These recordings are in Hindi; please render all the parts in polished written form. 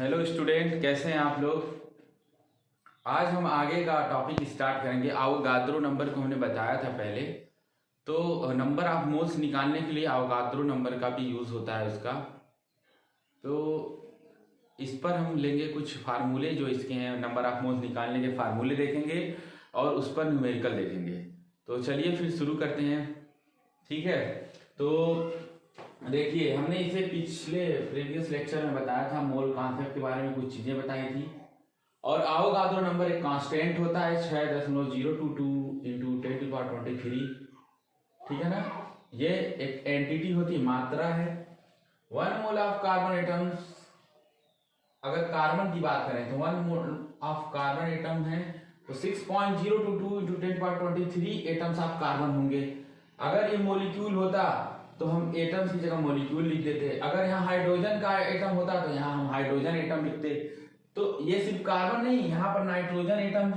हेलो स्टूडेंट, कैसे हैं आप लोग। आज हम आगे का टॉपिक स्टार्ट करेंगे। अवोगाद्रो नंबर को हमने बताया था पहले, तो नंबर ऑफ मोल्स निकालने के लिए अवोगाद्रो नंबर का भी यूज़ होता है उसका। तो इस पर हम लेंगे कुछ फार्मूले जो इसके हैं, नंबर ऑफ मोल्स निकालने के फार्मूले देखेंगे और उस पर न्यूमेरिकल देखेंगे। तो चलिए फिर शुरू करते हैं, ठीक है। तो देखिए, हमने इसे पिछले प्रीवियस लेक्चर में बताया था, मोल कॉन्सेप्ट के बारे में कुछ चीजें बताई थी। और अवोगाद्रो नंबर एक कांस्टेंट होता है 6.022 इंटू 10⁻23, ठीक है ना। ये एक एंटिटी होती है, मात्रा है। 1 मोल ऑफ कार्बन एटम्स, अगर कार्बन की बात करें तो 1 मोल ऑफ कार्बन एटम है तो 6.022 इंटू 10⁻23 एटम्स ऑफ कार्बन होंगे। अगर ये मोलिक्यूल होता तो हम एटम्स की जगह मोलिक्यूल लिख देते। अगर यहाँ हाइड्रोजन का एटम होता तो यहाँ हम हाइड्रोजन एटम लिखते। तो ये सिर्फ कार्बन नहीं, यहाँ पर नाइट्रोजन एटम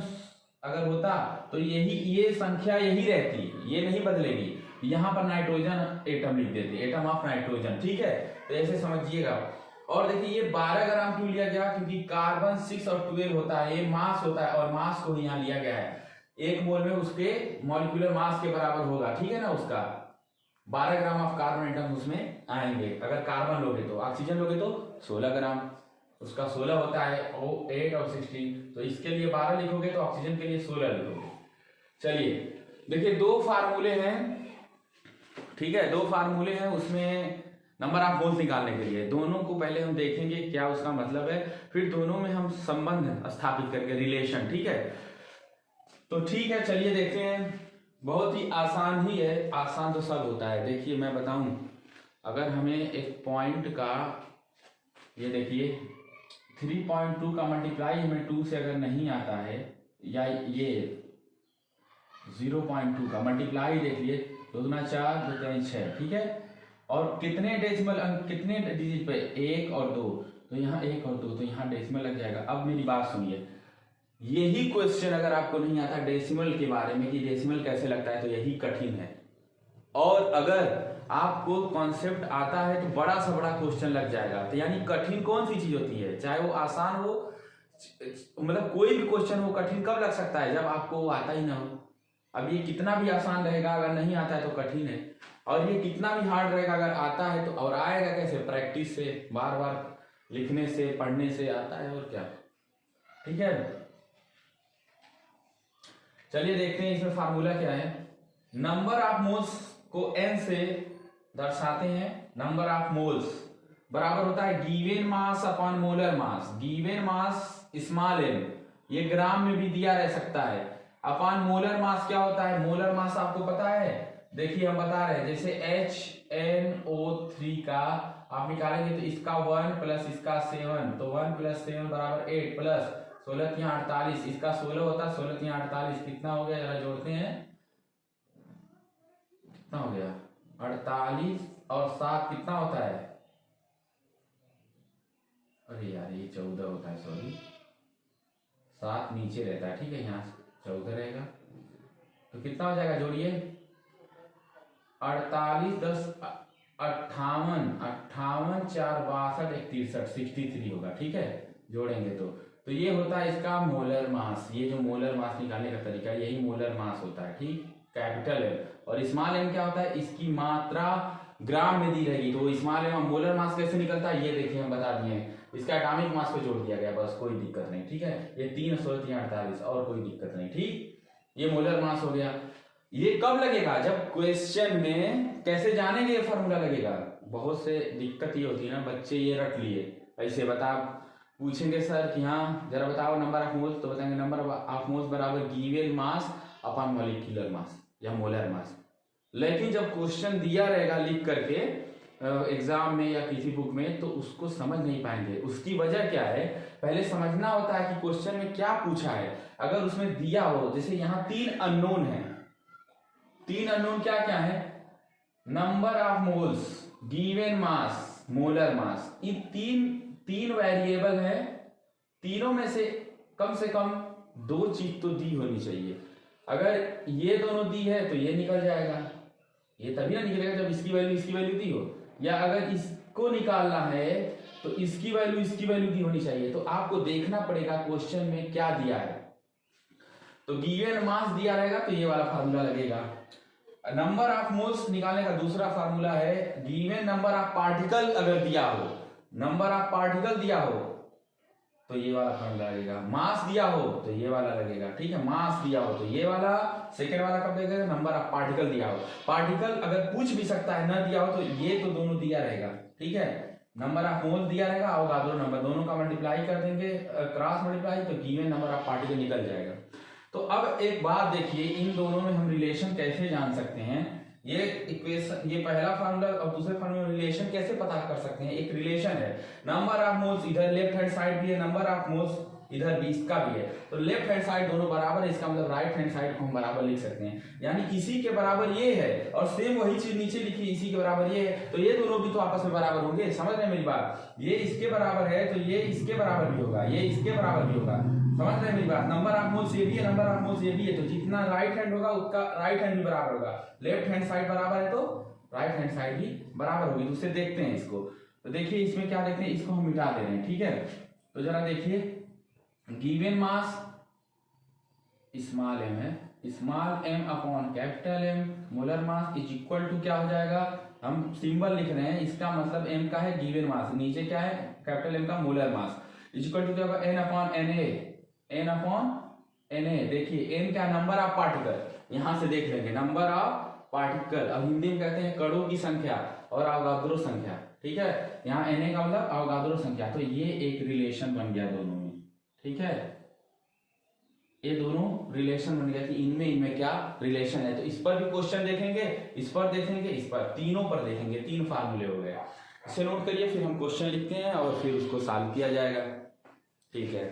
अगर होता तो ये संख्या यही रहती, ये नहीं बदलेगी। यहाँ पर नाइट्रोजन एटम लिख देते, एटम ऑफ नाइट्रोजन, ठीक है। तो ऐसे समझिएगा। और देखिए, ये 12 ग्राम क्यों लिया गया, क्योंकि कार्बन 6 और 12 होता है, ये मास होता है और मास को ही यहाँ लिया गया है। 1 मोल में उसके मॉलिक्यूलर मास के बराबर होगा, ठीक है ना। उसका 12 ग्राम ऑफ कार्बन एटम उसमें आएंगे। अगर कार्बन लोगे तो, ऑक्सीजन लोगे तो 16 ग्राम, उसका 16 होता है, 8 और 16। तो इसके लिए 12 लिखोगे तो ऑक्सीजन के लिए 16 लिखोगे। चलिए देखिए, 2 फार्मूले हैं, ठीक है। 2 फार्मूले हैं उसमें नंबर ऑफ मोल्स निकालने के लिए। दोनों को पहले हम देखेंगे क्या उसका मतलब है, फिर दोनों में हम संबंध स्थापित करके, रिलेशन, ठीक है। तो ठीक है, चलिए देखते हैं। बहुत ही आसान ही है, आसान तो सब होता है। देखिए मैं बताऊं, अगर हमें एक पॉइंट का, ये देखिए 3.2 का मल्टीप्लाई हमें 2 से अगर नहीं आता है, या ये 0.2 का मल्टीप्लाई देख लिए, 2 दूना 4, 2 3 6, ठीक है। और कितने डेसिमल अंक, कितने डिजिट पे, 1 और 2, तो यहाँ 1 और 2, तो यहाँ डेसिमल लग जाएगा। अब मेरी बात सुनिए, यही क्वेश्चन अगर आपको नहीं आता डेसिमल के बारे में कि डेसिमल कैसे लगता है, तो यही कठिन है। और अगर आपको कॉन्सेप्ट आता है तो बड़ा से बड़ा क्वेश्चन लग जाएगा। तो यानी कठिन कौन सी चीज होती है, चाहे वो आसान हो, मतलब कोई भी क्वेश्चन हो, कठिन कब लग सकता है, जब आपको वो आता ही ना हो। अब ये कितना भी आसान रहेगा, अगर नहीं आता है तो कठिन है। और ये कितना भी हार्ड रहेगा, अगर आता है तो, और आएगा कैसे, प्रैक्टिस से, बार बार लिखने से, पढ़ने से आता है, और क्या, ठीक है। चलिए देखते हैं इसमें फार्मूला क्या है। नंबर ऑफ मोल्स को n से दर्शाते हैं। नंबर ऑफ मोल्स बराबर होता है given mass upon molar mass. Given mass small n, ये ग्राम में भी दिया रह सकता है, अपॉन मोलर मास क्या होता है, मोलर मास आपको पता है। देखिए हम बता रहे हैं, जैसे HNO3 का आप निकालेंगे तो इसका 1 प्लस इसका 7, तो 1 प्लस 7 बराबर 8, प्लस 16 यहाँ 48, इसका 16 होता है, 16 यहाँ 48, कितना हो गया, जरा जोड़ते हैं, कितना हो गया, 48 और 7 कितना होता है, अरे यार ये 14 होता है, सॉरी 7 नीचे रहता है, ठीक है, यहाँ 14 रहेगा। तो कितना हो जाएगा, जोड़िए, 48 10 58, 58 4 62 63, 63 होगा, ठीक है, जोड़ेंगे तो ये होता है इसका मोलर मास। ये जो मोलर मास निकालने का तरीका है, यही मोलर मास होता है, ठीक। कैपिटल है, और स्मॉल एम क्या होता है, इसकी मात्रा ग्राम में दी रहेगी। तो स्मॉल एम, मोलर मास कैसे निकलता है, ये देखिए हम बता दिए हैं, इसका एटॉमिक मास को जोड़ दिया गया, बस, कोई दिक्कत नहीं, ठीक है। ये 3 16 3 48, और कोई दिक्कत नहीं, ठीक। ये मोलर मास हो गया। ये कब लगेगा, जब क्वेश्चन में, कैसे जानेंगे ये फॉर्मूला लगेगा, बहुत से दिक्कत ये होती है ना, बच्चे ये रट लिए ऐसे, बता पूछेंगे सर कि हाँ जरा बताओ नंबर ऑफ मोल्स, तो बताएंगे नंबर ऑफ मोल्स बराबर गिवन मास अपॉन मॉलिक्यूलर मास या मोलर मास। लेकिन जब क्वेश्चन दिया रहेगा लिख करके एग्जाम में या किसी बुक में, तो उसको समझ नहीं पाएंगे। उसकी वजह क्या है, पहले समझना होता है कि क्वेश्चन में क्या पूछा है। अगर उसमें दिया हो, जैसे यहाँ 3 अननोन है, 3 अननोन क्या क्या है, number of moles, given mass, molar mass, इन तीन वेरिएबल है। तीनों में से कम 2 चीज तो दी होनी चाहिए। अगर ये दोनों दी है तो ये निकल जाएगा, ये तभी ना निकलेगा जब इसकी वैल्यू दी हो। या अगर इसको निकालना है तो इसकी वैल्यू दी होनी चाहिए। तो आपको देखना पड़ेगा क्वेश्चन में क्या दिया है। तो गिवन मास दिया रहेगा तो ये वाला फार्मूला लगेगा। नंबर ऑफ मोल्स निकालने का दूसरा फार्मूला है गिवन नंबर ऑफ पार्टिकल अगर दिया हो, नंबर ऑफ पार्टिकल दिया हो तो ये वाला फार्मूला लगेगा। मास दिया हो तो ये वाला लगेगा, ठीक है। मास दिया हो तो ये वाला, सेकेंड वाला कब लगेगा, नंबर ऑफ पार्टिकल दिया हो। पार्टिकल अगर पूछ भी सकता है, ना दिया हो तो ये तो दोनों दिया रहेगा, ठीक है। नंबर ऑफ मोल दिया रहेगा, अवोगाद्रो नंबर, दोनों का मल्टीप्लाई कर देंगे, क्रॉस मल्टीप्लाई, तो गिवन नंबर ऑफ पार्टिकल निकल जाएगा। तो अब एक बात देखिए, इन दोनों में हम रिलेशन कैसे जान सकते हैं। ये इक्वेशन, ये पहला फार्मूला और दूसरे फार्मूला में रिलेशन कैसे पता कर सकते हैं। एक रिलेशन है, नंबर ऑफ मोल्स इधर लेफ्ट हैंड साइड भी है, नंबर ऑफ मोल्स इधर 20 का भी है, तो लेफ्ट हैंड साइड दोनों बराबर है, इसका मतलब राइट हैंड साइड को हम बराबर लिख सकते हैं। यानी इसी के बराबर ये है और सेम वही चीज नीचे लिखी इसी के बराबर ये है, तो ये दोनों भी तो आपस में बराबर होंगे। समझ रहे हैं मेरी बात, ये इसके बराबर है तो ये इसके बराबर भी होगा, ये इसके बराबर भी होगा। समझ रहे हैं मेरी बात, नंबर ऑफ मोल्स ये भी है, नंबर ऑफ मोल्स ये भी है, तो जितना राइट हैंड होगा उसका राइट हैंड भी बराबर होगा। लेफ्ट हैंड साइड बराबर है तो राइट हैंड साइड भी बराबर होगी। तो उससे देखते हैं इसको, तो देखिए इसमें क्या देखते हैं, इसको हम मिटा दे रहे हैं, ठीक है। तो जरा देखिए, गिवन मास स्मॉल एम है, small m upon capital M, molar mass is equal to क्या हो जाएगा, हम सिंबल लिख रहे हैं, इसका मतलब एम का है गिवन मास, नीचे क्या है कैपिटल एम का molar mass, is equal to क्या होगा, n upon N A, n upon N A. देखिए एन क्या, नंबर ऑफ पार्टिकल, यहां से देख लेंगे नंबर ऑफ पार्टिकल, अब हिंदी में कहते हैं कणों की संख्या और अवोगाद्रो संख्या, ठीक है। यहाँ एन ए का मतलब अवोगाद्रो संख्या, तो ये एक रिलेशन बन गया दोनों में, ठीक है। ये दोनों रिलेशन बन गया कि इनमें क्या रिलेशन है। तो इस पर भी क्वेश्चन देखेंगे, इस पर देखेंगे, इस पर, तीनों पर देखेंगे, तीन फार्मूले हो गए। इसे नोट करिए, फिर हम क्वेश्चन लिखते हैं और फिर उसको सॉल्व किया जाएगा, ठीक है।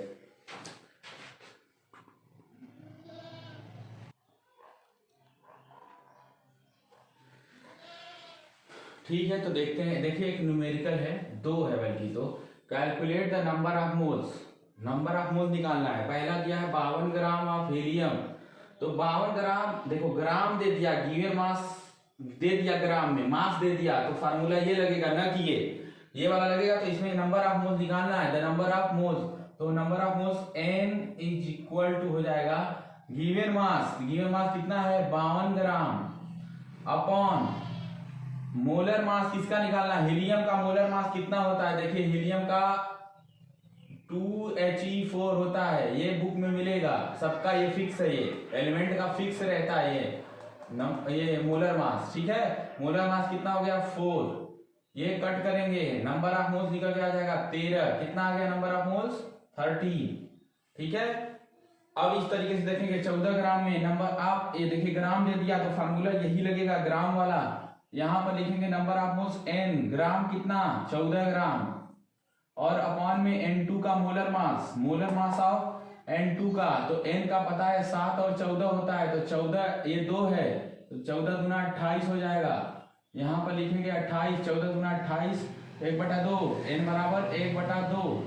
ठीक है, तो देखते हैं, देखिए एक न्यूमेरिकल है, दो है बल्कि, तो calculate the number of moles, number of moles निकालना है। पहला दिया है 52 ग्राम ऑफ हीलियम, तो 52 ग्राम, देखो ग्राम दे दिया, गिवन मास दे दिया, ग्राम में मास दे दिया, तो फार्मूला ये लगेगा ना कि ये वाला लगेगा। तो इसमें नंबर ऑफ मोल्स निकालना है, द नंबर ऑफ मोल्स, तो number of moles n is equal to हो जाएगा गिवन मास, गिवन मास कितना है 52 ग्राम, अपॉन मोलर मास किसका निकालना है, हीलियम का मोलर मास कितना होता है। देखिए हीलियम का 2He4 होता है, ये बुक में मिलेगा सबका, ये फिक्स है, ये एलिमेंट का फिक्स रहता है ये मोलर मास, ठीक है। मोलर मास कितना हो गया 4, ये कट करेंगे, नंबर ऑफ मोल्स निकल के आ जाएगा 13, कितना आ गया नंबर ऑफ मोल्स 13, ठीक है। अब इस तरीके से देखेंगे 14 ग्राम में नंबर, आप ये देखिए ग्राम दे दिया तो फार्मूला यही लगेगा ग्राम वाला। यहां पर लिखेंगे नंबर ऑफ मोल्स n, ग्राम कितना 14 ग्राम, और अपॉन में n2 का मोलर मास ऑफ n2 का, तो n का पता है 7 और 14 होता है, तो 14 ये 2 है, तो 14 गुना 28 हो जाएगा। यहां पर लिखेंगे 28, 14 गुना 28, 1/2, n बराबर 1/2,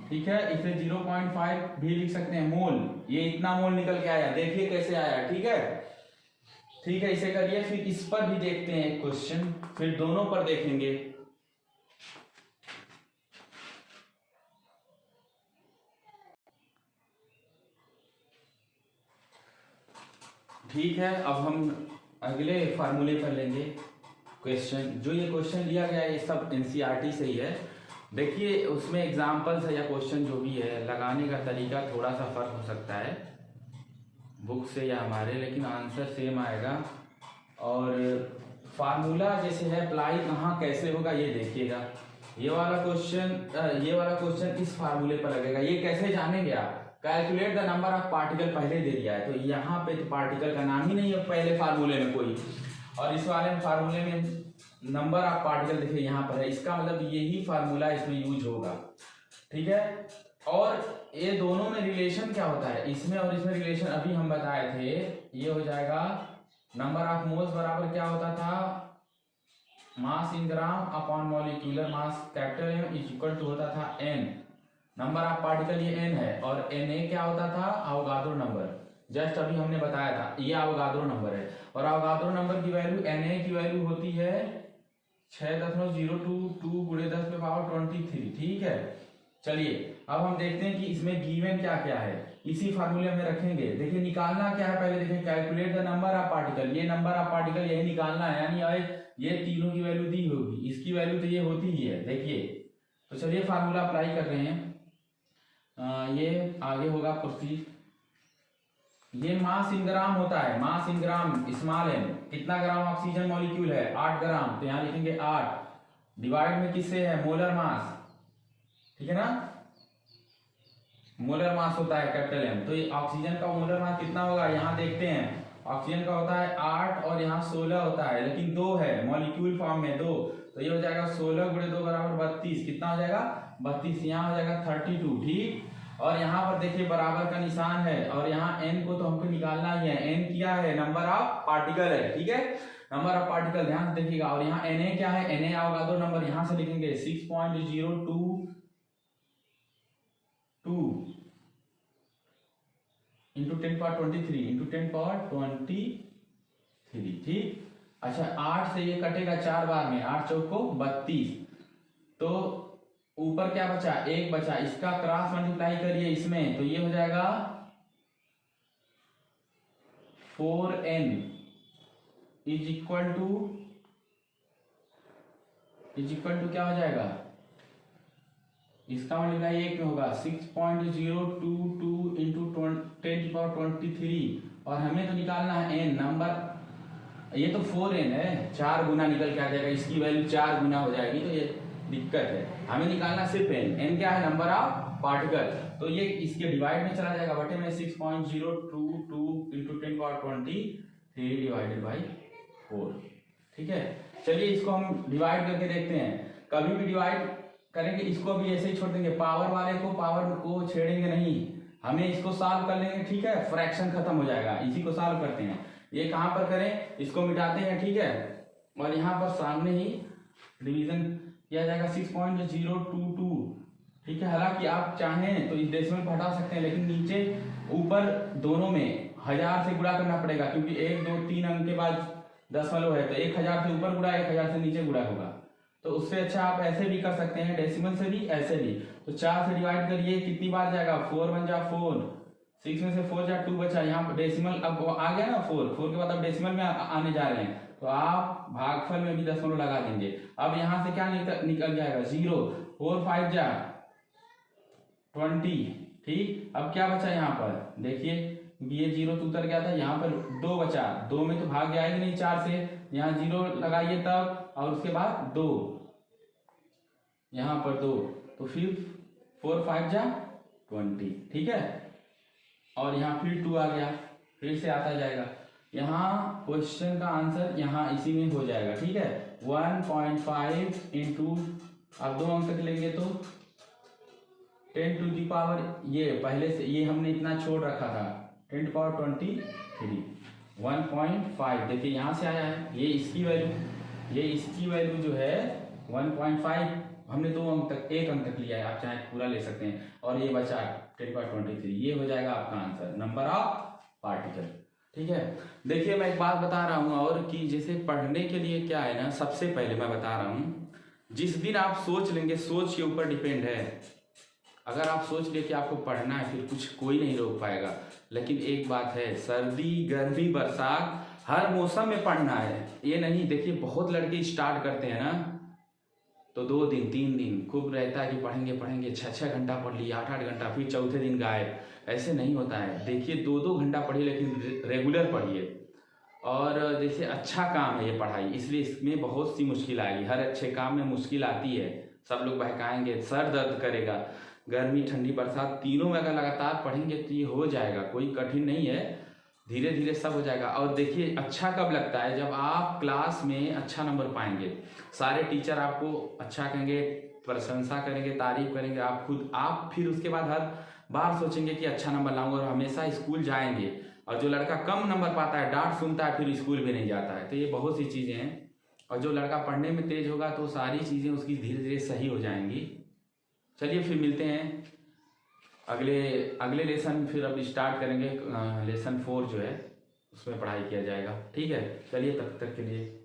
ठीक है। इसे 0.5 भी लिख सकते हैं मोल, ये इतना मोल निकल के आया, देखिए कैसे आया, ठीक है। ठीक है, इसे करिए, फिर इस पर भी देखते हैं एक क्वेश्चन, फिर दोनों पर देखेंगे। ठीक है, अब हम अगले फार्मूले पर लेंगे क्वेश्चन। जो ये क्वेश्चन लिया गया है ये सब एनसीईआरटी से ही है। देखिए उसमें एग्जाम्पल्स है या क्वेश्चन जो भी है, लगाने का तरीका थोड़ा सा फर्क हो सकता है बुक से या हमारे, लेकिन आंसर सेम आएगा। और फार्मूला जैसे है अप्लाई कहाँ कैसे होगा ये देखिएगा। ये वाला क्वेश्चन इस फार्मूले पर लगेगा। ये कैसे जानेंगे आप, calculate the number of particle पहले दे दिया है, तो यहाँ पे तो पार्टिकल का नाम ही नहीं है पहले फार्मूले में कोई, और इस वाले फार्मूले में नंबर ऑफ पार्टिकल देखिए यहाँ पर है, इसका मतलब यही फार्मूला इसमें यूज होगा, ठीक है। और ये दोनों में रिलेशन क्या होता है, इसमें और इसमें रिलेशन अभी हम बताए थे, ये हो जाएगा नंबर ऑफ मोल्स बराबर क्या होता था, mass in gram upon molecular mass, capital M is equal to होता था n, नंबर ऑफ पार्टिकल ये n है, और Na क्या होता था अवोगाद्रो नंबर, जस्ट अभी हमने बताया था ये अवोगाद्रो नंबर है, और अवोगाद्रो नंबर की वैल्यू Na की वैल्यू होती है 6.022 गुणे 10⁻23। ठीक है, चलिए अब हम देखते हैं कि इसमें गिवन क्या क्या है, इसी फार्मूले में रखेंगे। देखिए निकालना क्या है, पहले देखिए calculate the number of particle, ये नंबर ऑफ पार्टिकल यही निकालना है, यानी ये तीनों की वैल्यू दी होगी, इसकी वैल्यू तो ये होती ही है। देखिए तो चलिए फार्मूला अप्लाई कर रहे हैं। ये आगे होगा प्रोसीड। ये मास इन ग्राम होता है, मास इन ग्राम स्मॉल एम। कितना ग्राम ऑक्सीजन मॉलिक्यूल है, 8 ग्राम, तो यहाँ लिखेंगे 8 डिवाइड में किससे है, मोलर मास, ठीक है ना, मोलर मास होता है कैपिटल एम। तो ये ऑक्सीजन का मोलर मास कितना होगा, यहाँ देखते हैं, ऑक्सीजन का होता है 8 और यहाँ 16 होता है, लेकिन 2 है मॉलिक्यूल फॉर्म में 2, तो ये हो जाएगा 16 गुणे 2 बराबर 32। कितना हो जाएगा, 32। यहाँ हो जाएगा 32, ठीक। और यहाँ पर देखिए बराबर का निशान है, और यहाँ n को तो हमको निकालना ही है, n क्या है, नंबर ऑफ पार्टिकल है, ठीक है, नंबर ऑफ पार्टिकल ध्यान से देखिएगा। और यहाँ Na क्या है, Na आओगा तो नंबर यहाँ से लिखेंगे 6.022 इंटू 10⁻23 इंटू 10⁻23, ठीक। अच्छा 8 से ये कटेगा 4 बार में, 8 चौको 32, तो ऊपर क्या बचा, 1 बचा, इसका क्रॉस मल्टीप्लाई करिए इसमें, तो ये हो जाएगा 4n इज इक्वल टू क्या हो जाएगा, इसका मल्टीप्लाई 1 में होगा 6.022 इंटू 10⁻23, और हमें तो निकालना है n नंबर, ये तो 4n है, 4 गुना निकल के आ जाएगा, इसकी वैल्यू 4 गुना हो जाएगी, तो ये दिक्कत है, हमें निकालना सिर्फ n क्या है, नंबर ऑफ पार्टिकल, तो ये इसके डिवाइड में चला जाएगा, बटे में 6.022 इंटू 10⁻23 डिवाइडेड बाई 4, ठीक है। चलिए इसको हम डिवाइड करके देखते हैं, कभी भी डिवाइड करेंगे इसको भी ऐसे ही छोड़ देंगे, पावर वाले को पावर को छेड़ेंगे नहीं, हमें इसको सॉल्व कर लेंगे, ठीक है, फ्रैक्शन खत्म हो जाएगा, इसी को सॉल्व करते हैं। ये कहाँ पर करें, इसको मिटाते हैं, ठीक है, और यहाँ पर सामने ही डिवीजन किया जाएगा 6.022, ठीक है। हालांकि आप चाहें तो इस डेसिमल को हटा सकते हैं, लेकिन नीचे ऊपर दोनों में 1000 से गुणा करना पड़ेगा, क्योंकि 1 2 3 अंक के बाद दशमलव है, तो 1000 से ऊपर गुणा 1000 से नीचे गुणा होगा, तो उससे अच्छा आप ऐसे भी कर सकते हैं, डेसिमल से भी, ऐसे भी। तो 4 से डिवाइड करिए, कितनी बार जाएगा, 4 1 जा 4, 6 में से 4 जा 2 बचा, यहाँ पर डेसिमल अब आ गया ना 4 के बाद अब डेसिमल में आने जा रहे हैं, तो आप भागफल में भी दशमलव लगा देंगे। अब यहाँ से क्या निकल जाएगा, 0, 4 5 जा 20, ठीक। अब क्या बचा यहाँ पर देखिए, ये 0 तो उतर गया था, यहाँ पर 2 बचा, 2 में तो भाग जाएगा नहीं 4 से, यहाँ 0 लगाइए तब, और उसके बाद 2, यहाँ पर 2, तो फिर 4 5 जा 20, ठीक है, और यहाँ फिर 2 आ गया, फिर से आता जाएगा, यहाँ क्वेश्चन का आंसर यहाँ इसी में हो जाएगा, ठीक है। 1.5 इंटू, आप 2 अंक तक लेंगे तो 10 टू दी पावर, ये पहले से ये हमने इतना छोड़ रखा था 10⁻23, 1.5 देखिए यहाँ से आया है, ये इसकी वैल्यू जो है 1.5, हमने 2 अंक तक, 1 अंक तक लिया है, आप चाहे पूरा ले सकते हैं, और ये बचा 10⁻23, ये हो जाएगा आपका आंसर, नंबर ऑफ पार्टिकल, ठीक है। देखिए मैं एक बात बता रहा हूँ, और कि जैसे पढ़ने के लिए क्या है ना, सबसे पहले मैं बता रहा हूँ, जिस दिन आप सोच लेंगे, सोच के ऊपर डिपेंड है, अगर आप सोच ले कि आपको पढ़ना है, फिर कुछ कोई नहीं रोक पाएगा, लेकिन एक बात है, सर्दी गर्मी बरसात हर मौसम में पढ़ना है, ये नहीं, देखिए बहुत लड़के स्टार्ट करते हैं ना, तो 2 दिन 3 दिन खूब रहता है कि पढ़ेंगे 6 घंटा पढ़ लिया, 8 घंटा, फिर चौथे दिन गायब, ऐसे नहीं होता है। देखिए 2 घंटा पढ़िए, लेकिन रेगुलर पढ़िए, और जैसे अच्छा काम है ये पढ़ाई, इसलिए इसमें बहुत सी मुश्किल आएगी, हर अच्छे काम में मुश्किल आती है, सब लोग बहकाएंगे, सर दर्द करेगा, गर्मी ठंडी बरसात तीनों में अगर लगातार पढ़ेंगे तो ये हो जाएगा, कोई कठिन नहीं है, धीरे धीरे सब हो जाएगा। और देखिए अच्छा कब लगता है, जब आप क्लास में अच्छा नंबर पाएंगे, सारे टीचर आपको अच्छा कहेंगे, प्रशंसा करेंगे, तारीफ करेंगे, आप फिर उसके बाद हर बार सोचेंगे कि अच्छा नंबर लाऊंगा, और हमेशा स्कूल जाएंगे। और जो लड़का कम नंबर पाता है, डांट सुनता है, फिर स्कूल भी नहीं जाता है, तो ये बहुत सी चीज़ें हैं। और जो लड़का पढ़ने में तेज होगा तो सारी चीज़ें उसकी धीरे धीरे सही हो जाएंगी। चलिए फिर मिलते हैं अगले लेसन, फिर अब स्टार्ट करेंगे लेसन 4 जो है उसमें पढ़ाई किया जाएगा, ठीक है। चलिए तब तक के लिए